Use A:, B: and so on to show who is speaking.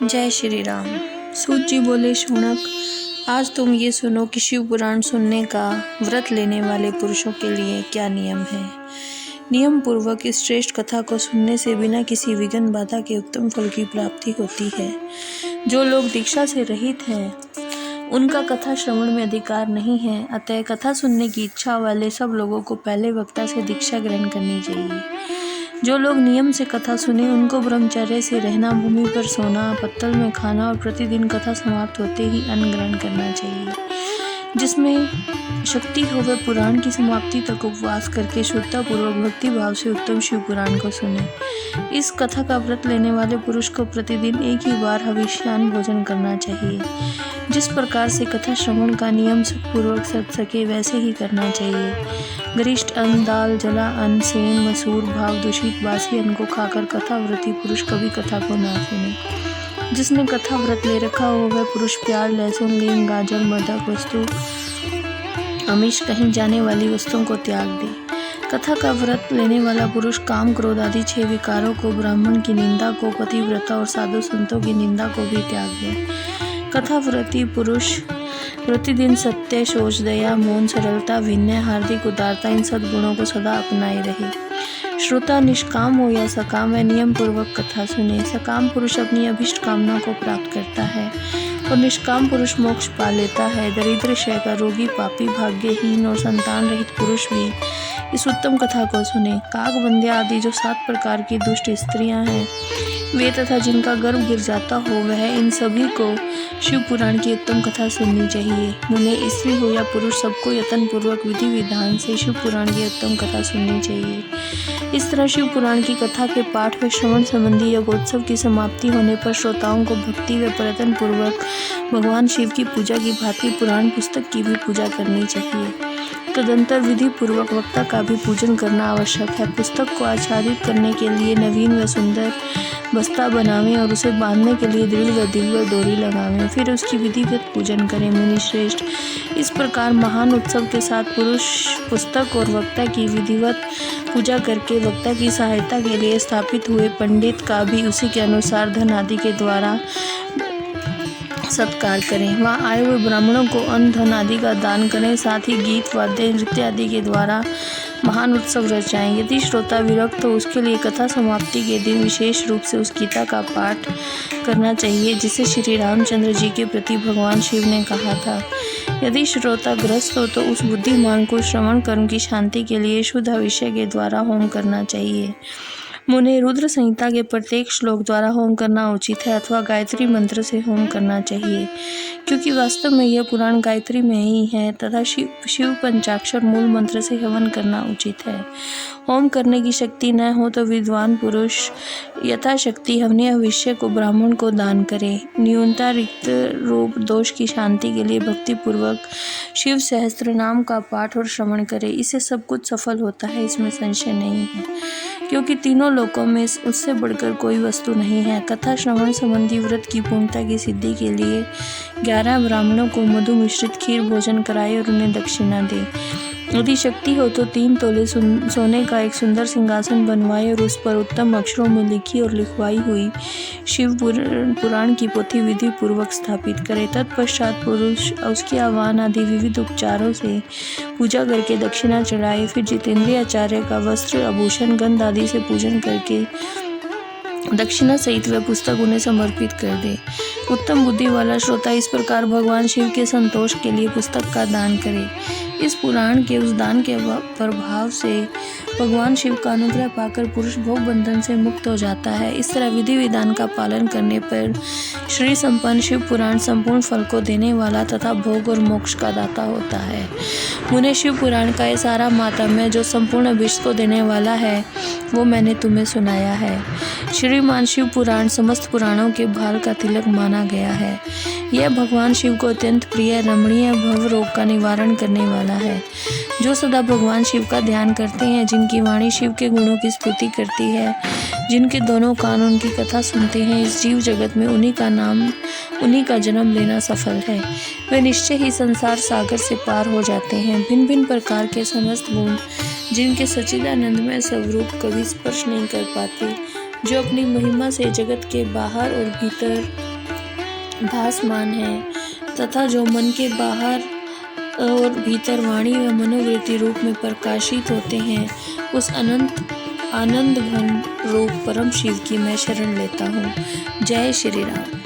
A: जय श्री राम। सूत जी बोले, शौनक, आज तुम ये सुनो कि शिव पुराण सुनने का व्रत लेने वाले पुरुषों के लिए क्या नियम है। नियम पूर्वक इस श्रेष्ठ कथा को सुनने से बिना किसी विघ्न बाधा के उत्तम फल की प्राप्ति होती है। जो लोग दीक्षा से रहित हैं उनका कथा श्रवण में अधिकार नहीं है, अतः कथा सुनने की इच्छा वाले सब लोगों को पहले वक्ता से दीक्षा ग्रहण करनी चाहिए। जो लोग नियम से कथा सुने उनको ब्रह्मचर्य से रहना, भूमि पर सोना, पत्तल में खाना और प्रतिदिन कथा समाप्त होते ही अन्न ग्रहण करना चाहिए। जिसमें शक्ति हो वह पुराण की समाप्ति तक उपवास करके शुद्धतापूर्वक भक्ति भाव से उत्तम शिव पुराण को सुने। इस कथा का व्रत लेने वाले पुरुष को प्रतिदिन एक ही बार हविष्यान्न भोजन करना चाहिए। जिस प्रकार से कथा श्रवण का नियम पूर्वक सद सके वैसे ही करना चाहिए। गरिष्ठ अन्न, दाल, जला अन्न, सेम, मसूर, भाव दूषित बासी अन्न को खाकर कथा व्रती पुरुष कभी कथा को ना सुने। जिसने कथा व्रत ले रखा हो वह पुरुष प्याज, लहसुन, लीम, गाजर, मदक वस्तु, आमिष कहीं जाने वाली वस्तुओं को त्याग दे। कथा का व्रत लेने वाला पुरुष काम, क्रोध आदि 6 विकारों को, ब्राह्मण की निंदा को, पतिव्रता और साधु संतों की निंदा को भी त्याग दे। कथा व्रती पुरुष प्रतिदिन सत्य, शौच, दया, मौन, सरलता, विनय, हार्दिक उदारता इन सद्गुणों को सदा अपनाए रहे। श्रोता निष्काम हो या सकाम वह नियम पूर्वक कथा सुने। सकाम पुरुष अपनी अभिष्ट कामना को प्राप्त करता है और निष्काम पुरुष मोक्ष पा लेता है। दरिद्र, क्षय का रोगी, पापी, भाग्यहीन और संतान रहित पुरुष भी इस उत्तम कथा को सुने। काक, बंध्या आदि जो 7 प्रकार की दुष्ट स्त्रियां हैं वे तथा जिनका गर्भ गिर जाता हो वह इन सभी को शिव पुराण की उत्तम कथा सुननी चाहिए। मुने, स्त्री हो या पुरुष सबको यत्न पूर्वक विधि विधान से शिव पुराण की उत्तम कथा सुननी चाहिए। इस तरह शिव पुराण की कथा के पाठ व श्रवण संबंधी यज्ञोत्सव की समाप्ति होने पर श्रोताओं को भक्ति व प्रयत्न पूर्वक भगवान शिव की पूजा की भांति पुराण पुस्तक की भी पूजा करनी चाहिए। तदंतर विधि पूर्वक वक्ता का भी पूजन करना आवश्यक है। पुस्तक को आच्छादित करने के लिए नवीन व सुंदर बस्ता बनावें और उसे बांधने के लिए दृढ़ व दिव्य डोरी लगावें, फिर उसकी विधिवत पूजन करें। मुनि श्रेष्ठ, इस प्रकार महान उत्सव के साथ पुरुष पुस्तक और वक्ता की विधिवत पूजा करके वक्ता की सहायता के लिए स्थापित हुए पंडित का भी उसी के अनुसार धन आदि के द्वारा सत्कार करें। वहाँ आए हुए ब्राह्मणों को अन्न, धन आदि का दान करें। साथ ही गीत, वाद्य, नृत्य आदि के द्वारा महान उत्सव रचाएं। यदि श्रोता विरक्त हो उसके लिए कथा समाप्ति के दिन विशेष रूप से उस गीता का पाठ करना चाहिए जिसे श्री रामचंद्र जी के प्रति भगवान शिव ने कहा था। यदि श्रोता ग्रस्त हो तो उस बुद्धिमान को श्रवण कर्म की शांति के लिए शुद्ध हविष्य के द्वारा होम करना चाहिए। मुने, रुद्र संहिता के प्रत्येक श्लोक द्वारा होम करना उचित है अथवा गायत्री मंत्र से होम करना चाहिए, क्योंकि वास्तव में यह पुराण गायत्री में ही है तथा शिव पंचाक्षर मूल मंत्र से हवन करना उचित है। होम करने की शक्ति न हो तो विद्वान पुरुष यथाशक्ति हवनीय हविष्य को ब्राह्मण को दान करे। न्यूनता रिक्त रूप दोष की शांति के लिए भक्ति पूर्वक शिव सहस्त्र नाम का पाठ और श्रवण करे। इससे सब कुछ सफल होता है, इसमें संशय नहीं है, क्योंकि तीनों लोकों में उससे बढ़कर कोई वस्तु नहीं है। कथा श्रवण संबंधी व्रत की पूर्णता की सिद्धि के लिए 11 ब्राह्मणों को मधु मिश्रित खीर भोजन कराए और उन्हें दक्षिणा दे। यदि शक्ति हो तो 3 तोले सोने का एक सुंदर सिंहासन बनवाए और उस पर उत्तम अक्षरों में लिखी और लिखवाई हुई शिव पुराण की पोथी विधि पूर्वक स्थापित करे। तत्पश्चात पुरुष उसके आह्वान आदि विविध उपचारों से पूजा करके दक्षिणा चढ़ाए। फिर जितेंद्रिय आचार्य का वस्त्र, आभूषण, गंध आदि से पूजन करके दक्षिणा सहित वह पुस्तक उन्हें समर्पित कर दे। उत्तम बुद्धि वाला श्रोता इस प्रकार भगवान शिव के संतोष के लिए पुस्तक का दान करे। इस पुराण के उस दान के प्रभाव से भगवान शिव का अनुग्रह पाकर पुरुष भोग बंधन से मुक्त हो जाता है। इस तरह विधि विधान का पालन करने पर श्री संपन्न शिव पुराण संपूर्ण फल को देने वाला तथा भोग और मोक्ष का दाता होता है। मुने, शिव पुराण का ये सारा मातम्य जो संपूर्ण अभीष्ट को देने वाला है वो मैंने तुम्हें सुनाया है। श्रीमान शिव पुराण समस्त पुराणों के भार का तिलक माना गया है। यह भगवान शिव को अत्यंत प्रिय, रमणीय, भव रोग का निवारण करने वाला है। जो सदा भगवान शिव का ध्यान करते हैं, जिनकी वाणी शिव के गुणों की स्तुति करती है, जिनके दोनों कान उनकी कथा सुनते हैं, इस जीव जगत में उन्हीं का जन्म लेना सफल है। वे निश्चय ही संसार सागर से पार हो जाते हैं। भिन्न भिन्न प्रकार के समस्त गुण जिनके सच्चिदानंदमय स्वरूप कभी स्पर्श नहीं कर पाते, जो अपनी महिमा से जगत के बाहर और भीतर भासमान है तथा जो मन के बाहर और भीतर वाणी व मनोवृत्ति रूप में प्रकाशित होते हैं, उस अनंत आनंद घन रूप परम शिव की मैं शरण लेता हूँ। जय श्री राम।